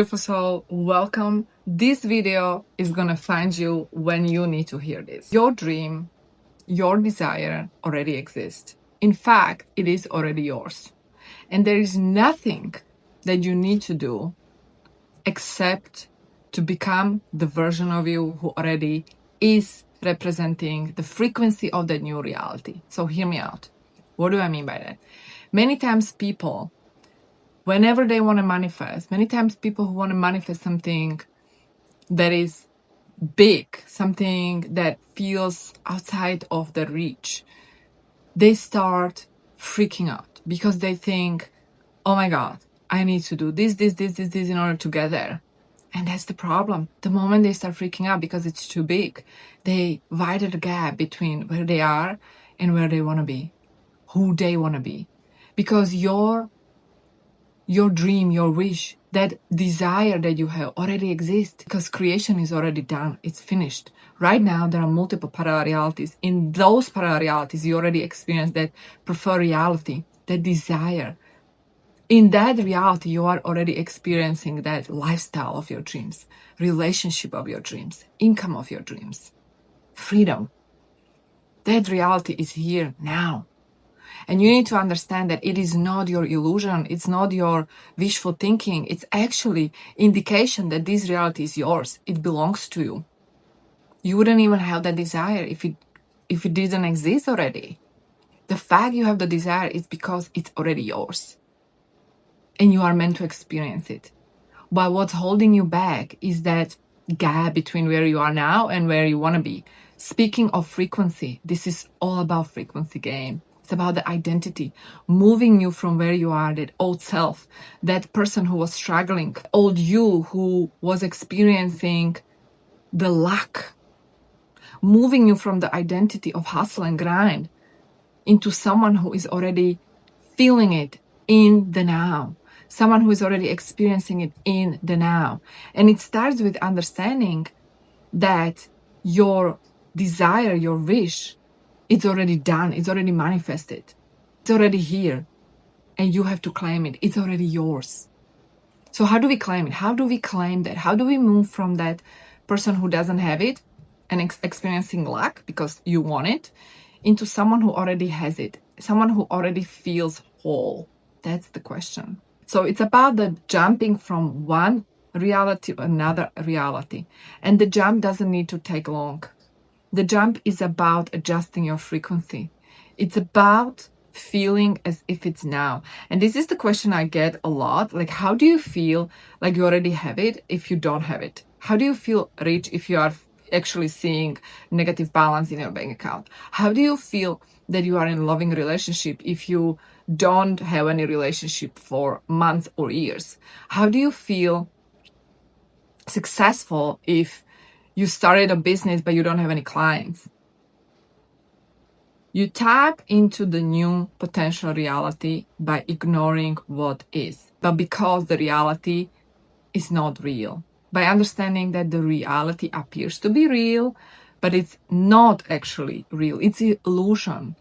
Beautiful soul, welcome. This video is gonna find you when you need to hear this. Your dream, your desire already exists. In fact, it is already yours. And there is nothing that you need to do except to become the version of you who already is representing the frequency of that new reality. So hear me out. What do I mean by that? Many times people, whenever they want to manifest, many times people who want to manifest something that is big, something that feels outside of their reach, they start freaking out because they think, oh my God, I need to do this in order to get there. And that's the problem. The moment they start freaking out because it's too big, they widen the gap between where they are and where they want to be, who they want to be. Because your dream, your wish, that desire that you have already exists, because creation is already done. It's finished. Right now, there are multiple parallel realities. In those parallel realities, you already experience that preferred reality, that desire. In that reality, you are already experiencing that lifestyle of your dreams, relationship of your dreams, income of your dreams, freedom. That reality is here now. And you need to understand that it is not your illusion. It's not your wishful thinking. It's actually indication that this reality is yours. It belongs to you. You wouldn't even have that desire if it didn't exist already. The fact you have the desire is because it's already yours. And you are meant to experience it. But what's holding you back is that gap between where you are now and where you want to be. Speaking of frequency, this is all about frequency game. It's about the identity, moving you from where you are, that old self, that person who was struggling, old you who was experiencing the lack, moving you from the identity of hustle and grind into someone who is already feeling it in the now, someone who is already experiencing it in the now. And it starts with understanding that your desire, your wish, it's already done. It's already manifested. It's already here. And you have to claim it. It's already yours. So how do we claim it? How do we claim that? How do we move from that person who doesn't have it and experiencing lack because you want it into someone who already has it, someone who already feels whole? That's the question. So it's about the jumping from one reality to another reality. And the jump doesn't need to take long. The jump is about adjusting your frequency. It's about feeling as if it's now. And this is the question I get a lot. Like, how do you feel like you already have it if you don't have it? How do you feel rich if you are actually seeing negative balance in your bank account? How do you feel that you are in a loving relationship if you don't have any relationship for months or years? How do you feel successful if you started a business but you don't have any clients? You tap into the new potential reality by ignoring what is, but because the reality is not real. By understanding that the reality appears to be real, but it's not actually real. It's an illusion.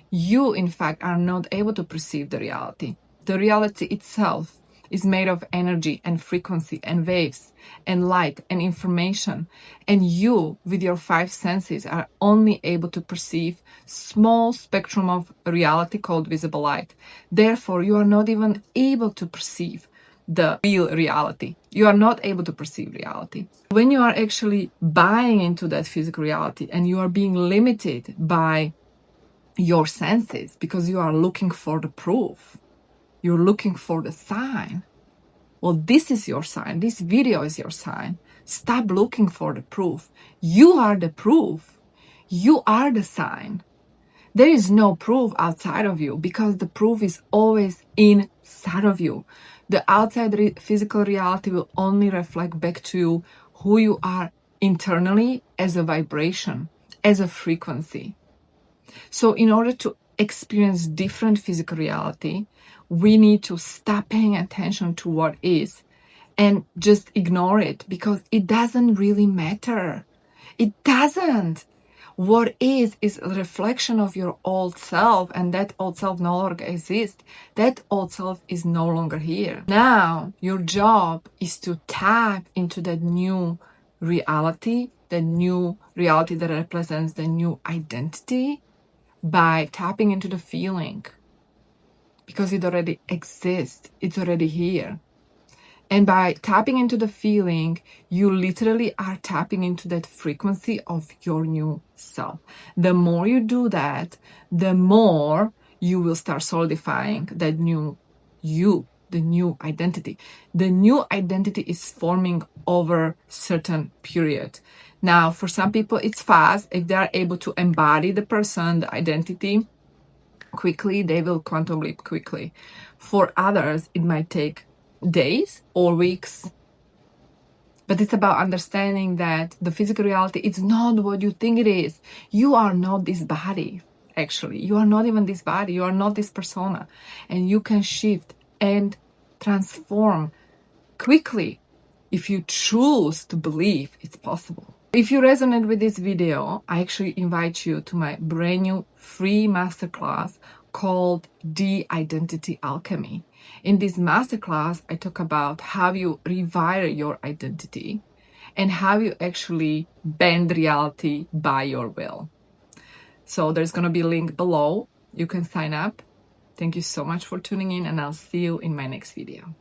You, in fact, are not able to perceive the reality. The reality itself is made of energy and frequency and waves and light and information. And you, with your 5 senses, are only able to perceive small spectrum of reality called visible light. Therefore, you are not even able to perceive the real reality. You are not able to perceive reality. When you are actually buying into that physical reality and you are being limited by your senses because you are looking for the proof, you're looking for the sign. Well, this is your sign. This video is your sign. Stop looking for the proof. You are the proof. You are the sign. There is no proof outside of you because the proof is always inside of you. The outside physical reality will only reflect back to you who you are internally as a vibration, as a frequency. So in order to experience different physical reality, we need to stop paying attention to what is and just ignore it because it doesn't really matter. It doesn't. What is a reflection of your old self, and that old self no longer exists. That old self is no longer here. Now, your job is to tap into that new reality, the new reality that represents the new identity, by tapping into the feeling. Because it already exists, it's already here. And by tapping into the feeling, you literally are tapping into that frequency of your new self. The more you do that, the more you will start solidifying that new you, the new identity. The new identity is forming over certain period. Now, for some people, it's fast. If they are able to embody the person, the identity quickly, they will quantum leap quickly. For others, it might take days or weeks. But it's about understanding that the physical reality is not what you think it is. You are not this body, actually. You are not even this body. You are not this persona. And you can shift and transform quickly if you choose to believe it's possible. If you resonate with this video, I actually invite you to my brand new free masterclass called The Identity Alchemy. In this masterclass, I talk about how you rewire your identity and how you actually bend reality by your will. So there's going to be a link below. You can sign up. Thank you so much for tuning in, and I'll see you in my next video.